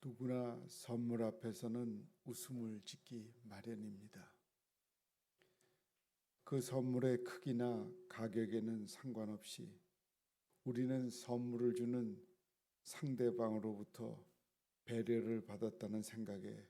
누구나 선물 앞에서는 웃음을 짓기 마련입니다. 그 선물의 크기나 가격에는 상관없이 우리는 선물을 주는 상대방으로부터 배려를 받았다는 생각에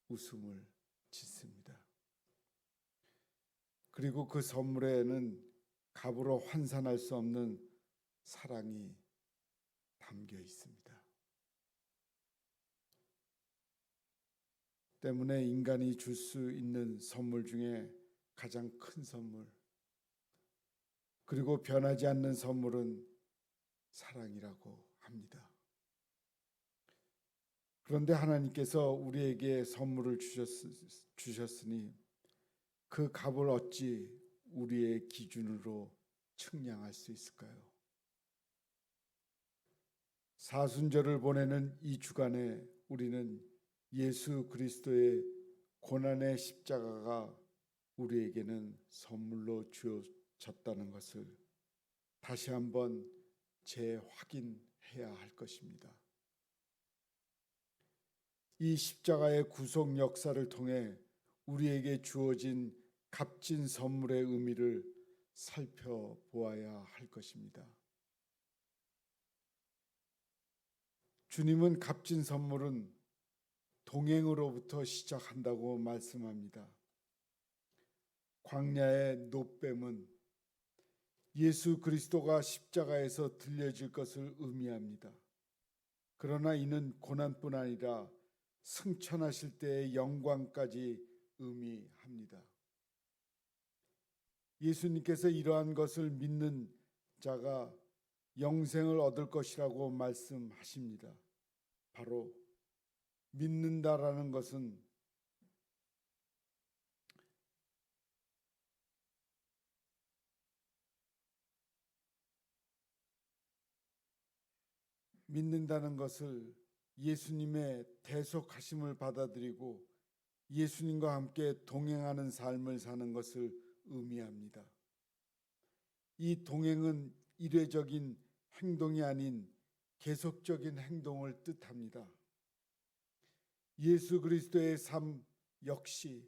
웃음을 짓습니다. 그리고 그 선물에는 값으로 환산할 수 없는 사랑이 담겨 있습니다. 때문에 인간이 줄 수 있는 선물 중에 가장 큰 선물, 그리고 변하지 않는 선물은 사랑이라고 합니다. 그런데 하나님께서 우리에게 선물을 주셨으니 그 값을 어찌 우리의 기준으로 측량할 수 있을까요? 사순절을 보내는 이 주간에 우리는 예수 그리스도의 고난의 십자가가 우리에게는 선물로 주어졌다는 것을 다시 한번 재확인해야 할 것입니다. 이 십자가의 구속 역사를 통해 우리에게 주어진 값진 선물의 의미를 살펴보아야 할 것입니다. 주님은 값진 선물은 동행으로부터 시작한다고 말씀합니다. 광야의 노뱀은 예수 그리스도가 십자가에서 들려질 것을 의미합니다. 그러나 이는 고난뿐 아니라 승천하실 때의 영광까지 의미합니다. 예수님께서 이러한 것을 믿는 자가 영생을 얻을 것이라고 말씀하십니다. 바로 믿는다라는 것은 믿는다는 것을 예수님의 대속하심을 받아들이고 예수님과 함께 동행하는 삶을 사는 것을 의미합니다. 이 동행은 일회적인 행동이 아닌 계속적인 행동을 뜻합니다. 예수 그리스도의 삶 역시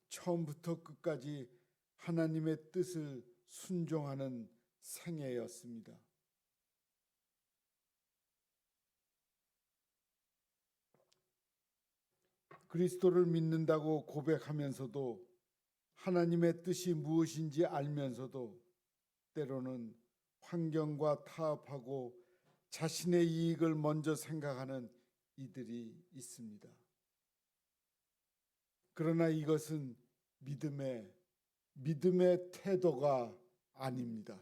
처음부터 끝까지 하나님의 뜻을 순종하는 생애였습니다. 그리스도를 믿는다고 고백하면서도 하나님의 뜻이 무엇인지 알면서도 때로는 환경과 타협하고 자신의 이익을 먼저 생각하는 이들이 있습니다. 그러나 이것은 믿음의 태도가 아닙니다.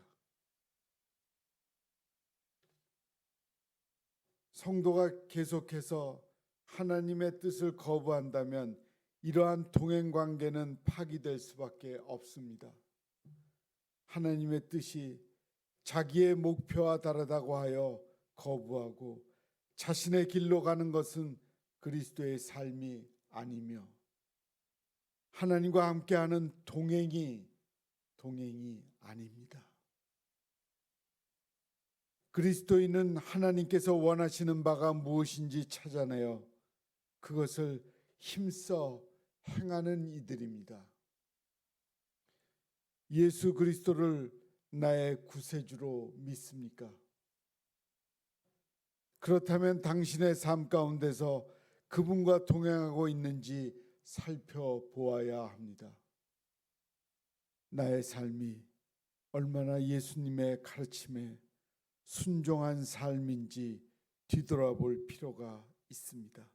성도가 계속해서 하나님의 뜻을 거부한다면 이러한 동행 관계는 파기될 수밖에 없습니다. 하나님의 뜻이 자기의 목표와 다르다고 하여 거부하고 자신의 길로 가는 것은 그리스도의 삶이 아니며 하나님과 함께하는 동행이 아닙니다. 그리스도인은 하나님께서 원하시는 바가 무엇인지 찾아내어 그것을 힘써 행하는 이들입니다. 예수 그리스도를 나의 구세주로 믿습니까? 그렇다면 당신의 삶 가운데서 그분과 동행하고 있는지 살펴보아야 합니다. 나의 삶이 얼마나 예수님의 가르침에 순종한 삶인지 뒤돌아볼 필요가 있습니다.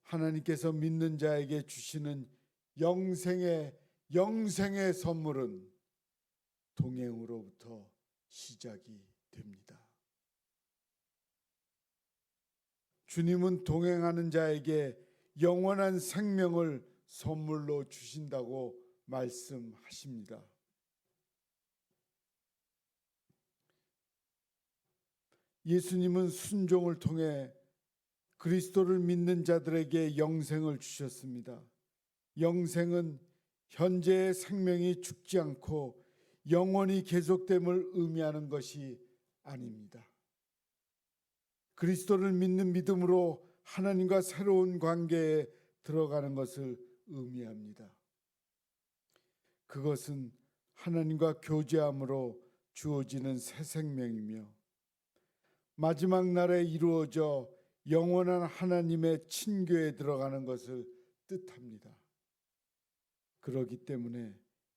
하나님께서 믿는 자에게 주시는 영생의 선물은 동행으로부터 시작이 됩니다. 주님은 동행하는 자에게 영원한 생명을 선물로 주신다고 말씀하십니다. 예수님은 순종을 통해 그리스도를 믿는 자들에게 영생을 주셨습니다. 영생은 현재의 생명이 죽지 않고 영원히 계속됨을 의미하는 것이 아닙니다. 그리스도를 믿는 믿음으로 하나님과 새로운 관계에 들어가는 것을 의미합니다. 그것은 하나님과 교제함으로 주어지는 새 생명이며 마지막 날에 이루어져 영원한 하나님의 친교에 들어가는 것을 뜻합니다. 그렇기 때문에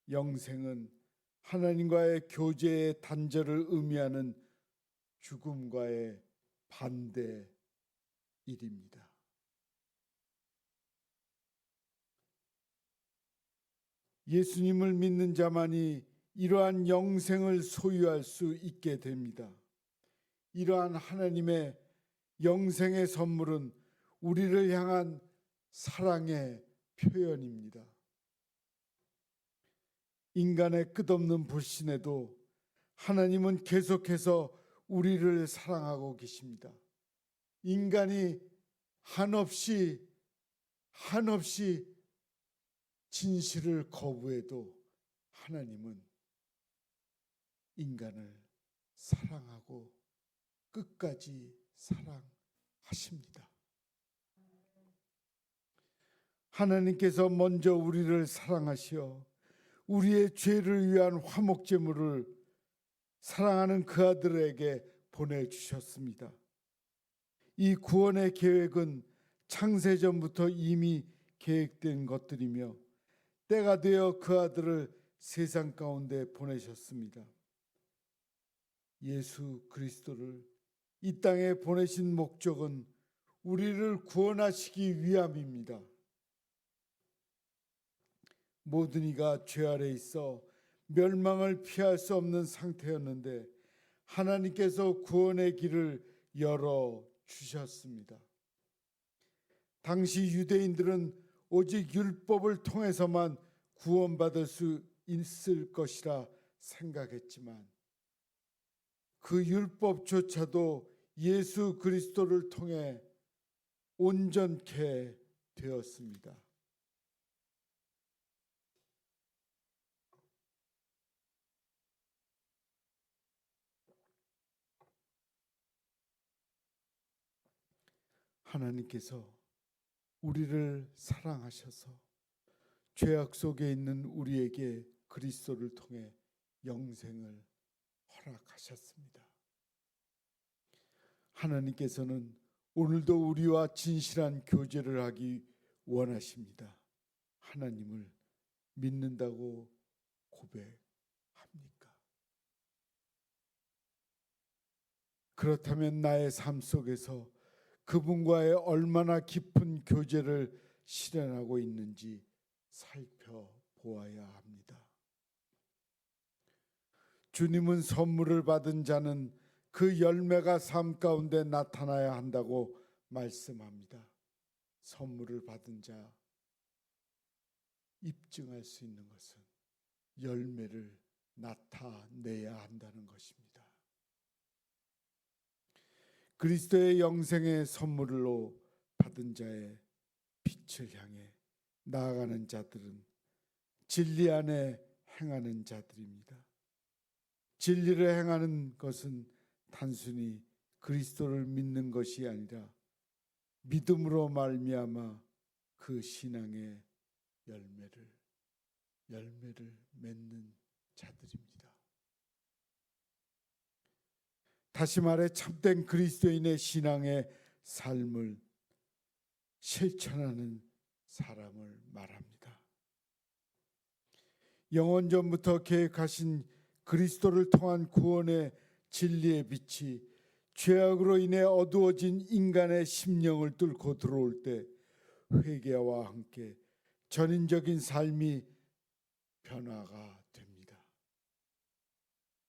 영생은 하나님과의 교제의 단절을 의미하는 죽음과의 반대 일입니다. 예수님을 믿는 자만이 이러한 영생을 소유할 수 있게 됩니다. 이러한 하나님의 영생의 선물은 우리를 향한 사랑의 표현입니다. 인간의 끝없는 불신에도 하나님은 계속해서 우리를 사랑하고 계십니다. 인간이 한없이 진실을 거부해도 하나님은 인간을 사랑하고 끝까지 사랑하십니다. 하나님께서 먼저 우리를 사랑하시어 우리의 죄를 위한 화목제물을 사랑하는 그 아들에게 보내주셨습니다. 이 구원의 계획은 창세전부터 이미 계획된 것들이며 때가 되어 그 아들을 세상 가운데 보내셨습니다. 예수 그리스도를 이 땅에 보내신 목적은 우리를 구원하시기 위함입니다. 모든 이가 죄 아래 있어 멸망을 피할 수 없는 상태였는데 하나님께서 구원의 길을 열어 주셨습니다. 당시 유대인들은 오직 율법을 통해서만 구원받을 수 있을 것이라 생각했지만 그 율법조차도 예수 그리스도를 통해 온전케 되었습니다. 하나님께서 우리를 사랑하셔서 죄악 속에 있는 우리에게 그리스도를 통해 영생을 허락하셨습니다. 하나님께서는 오늘도 우리와 진실한 교제를 하기 원하십니다. 하나님을 믿는다고 고백합니까? 그렇다면 나의 삶 속에서 그분과의 얼마나 깊은 교제를 실현하고 있는지 살펴보아야 합니다. 주님은 선물을 받은 자는 그 열매가 삶 가운데 나타나야 한다고 말씀합니다. 선물을 받은 자 입증할 수 있는 것은 열매를 나타내야 한다는 것입니다. 그리스도의 영생의 선물로 받은 자의 빛을 향해 나아가는 자들은 진리 안에 행하는 자들입니다. 진리를 행하는 것은 단순히 그리스도를 믿는 것이 아니라 믿음으로 말미암아 그 신앙의 열매를 맺는 자들입니다. 다시 말해 참된 그리스도인의 신앙의 삶을 실천하는 사람을 말합니다. 영원전부터 계획하신 그리스도를 통한 구원의 진리의 빛이 죄악으로 인해 어두워진 인간의 심령을 뚫고 들어올 때 회개와 함께 전인적인 삶이 변화가 됩니다.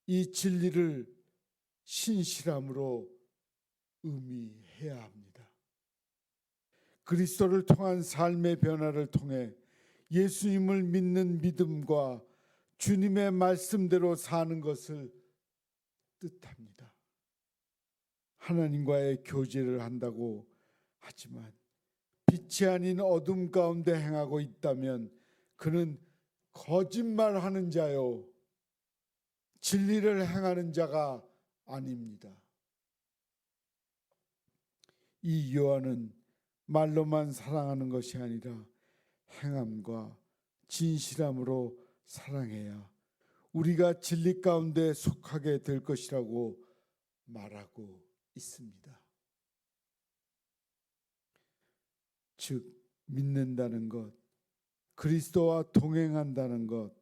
이 진리를 신실함으로 의미해야 합니다. 그리스도를 통한 삶의 변화를 통해 예수님을 믿는 믿음과 주님의 말씀대로 사는 것을 뜻합니다. 하나님과의 교제를 한다고 하지만 빛이 아닌 어둠 가운데 행하고 있다면 그는 거짓말하는 자요 진리를 행하는 자가 아닙니다. 이 요한은 말로만 사랑하는 것이 아니라 행함과 진실함으로 사랑해야 우리가 진리 가운데 속하게 될 것이라고 말하고 있습니다. 즉 믿는다는 것, 그리스도와 동행한다는 것,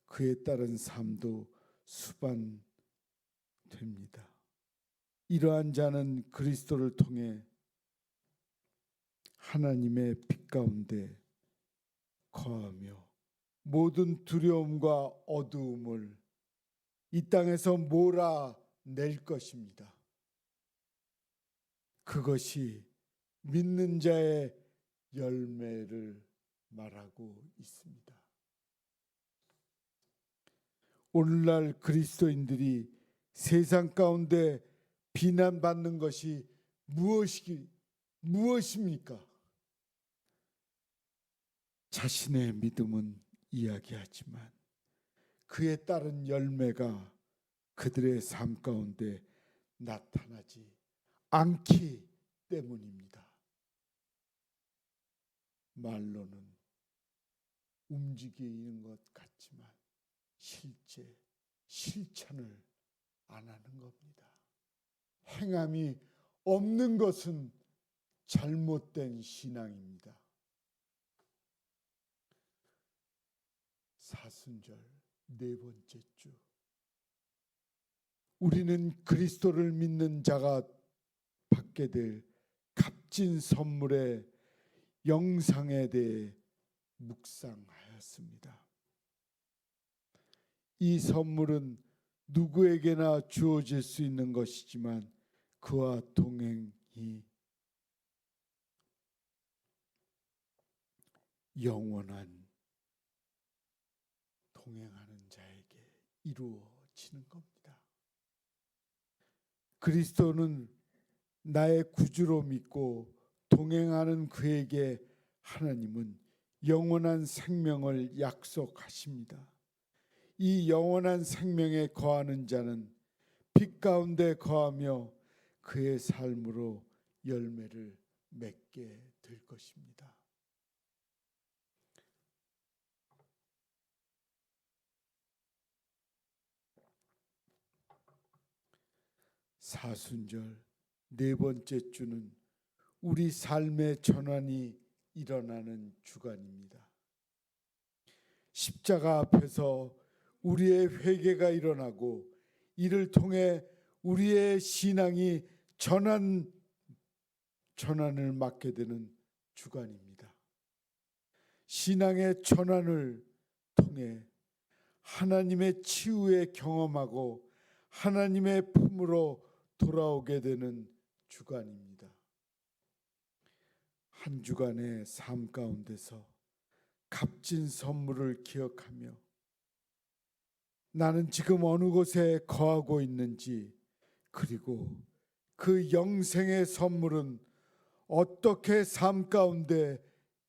그에 따른 삶도 수반됩니다. 이러한 자는 그리스도를 통해 하나님의 빛 가운데 거하며 모든 두려움과 어두움을 이 땅에서 몰아낼 것입니다. 그것이 믿는 자의 열매를 말하고 있습니다. 오늘날 그리스도인들이 세상 가운데 비난받는 것이 무엇입니까? 자신의 믿음은 이야기하지만 그에 따른 열매가 그들의 삶 가운데 나타나지 않기 때문입니다. 말로는 움직이는 것 같지만 실제 실천을 안 하는 겁니다. 행함이 없는 것은 잘못된 신앙입니다. 사순절 네 번째 주, 우리는 그리스도를 믿는 자가 받게 될 값진 선물의 영상에 대해 묵상하였습니다. 이 선물은 누구에게나 주어질 수 있는 것이지만 그와 동행이 영원한 동행하는 자에게 이루어지는 겁니다. 그리스도는 나의 구주로 믿고 동행하는 그에게 하나님은 영원한 생명을 약속하십니다. 이 영원한 생명에 거하는 자는 빛 가운데 거하며 그의 삶으로 열매를 맺게 될 것입니다. 사순절 네 번째 주는 우리 삶의 전환이 일어나는 주간입니다. 십자가 앞에서 우리의 회개가 일어나고 이를 통해 우리의 신앙이 전환을 맞게 되는 주간입니다. 신앙의 전환을 통해 하나님의 치유에 경험하고 하나님의 품으로 돌아오게 되는 주간입니다. 한 주간의 삶 가운데서 값진 선물을 기억하며 나는 지금 어느 곳에 거하고 있는지, 그리고 그 영생의 선물은 어떻게 삶 가운데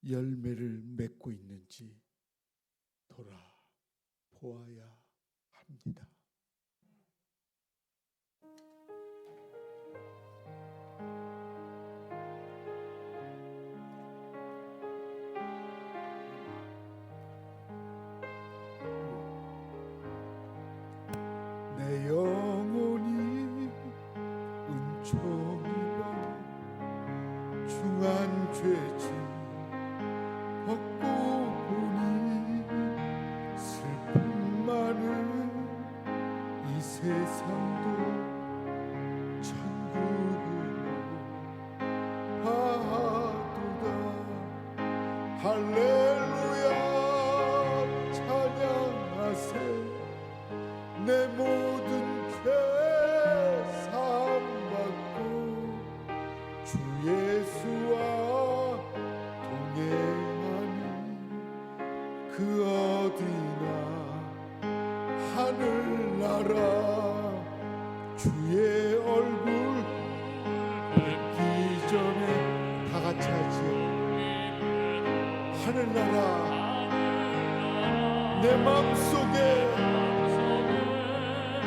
열매를 맺고 있는지 돌아보아야 합니다. 내 영혼이 은총입어 중한 죄짐 벗고 보니 슬픔 많은 이 세상도 천국으로 가도다. 할렐루야 찬양하세. 내 모든 죄 사함받고 주 예수와 동행하니 그 어디나 하늘나라 주의 얼굴 뵙기 전에 다 같이 하지요. 하늘나라 내 마음속에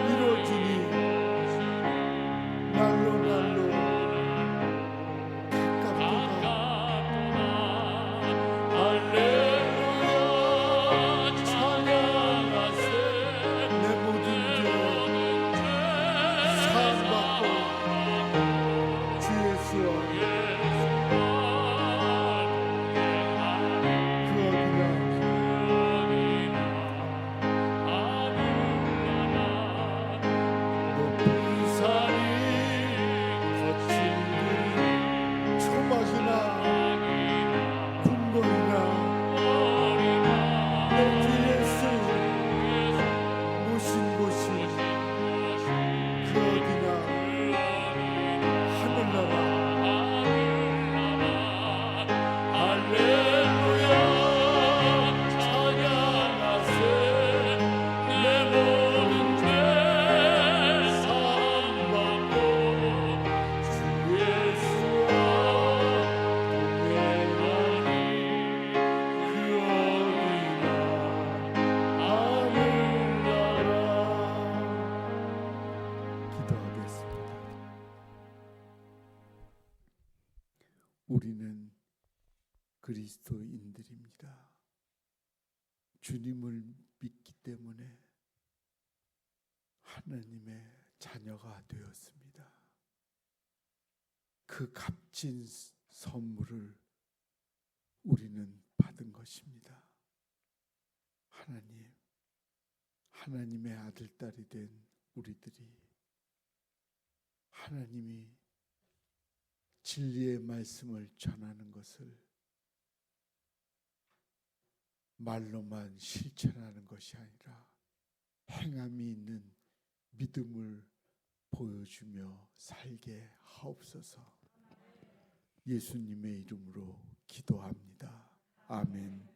이루어지니 날로 날로 가깝도다. 우리는 그리스도인들입니다. 주님을 믿기 때문에 하나님의 자녀가 되었습니다. 그 값진 선물을 우리는 받은 것입니다. 하나님의 아들, 딸이 된 우리들이 하나님이 진리의 말씀을 전하는 것을 말로만 실천하는 것이 아니라 행함이 있는 믿음을 보여주며 살게 하옵소서. 예수님의 이름으로 기도합니다. 아멘.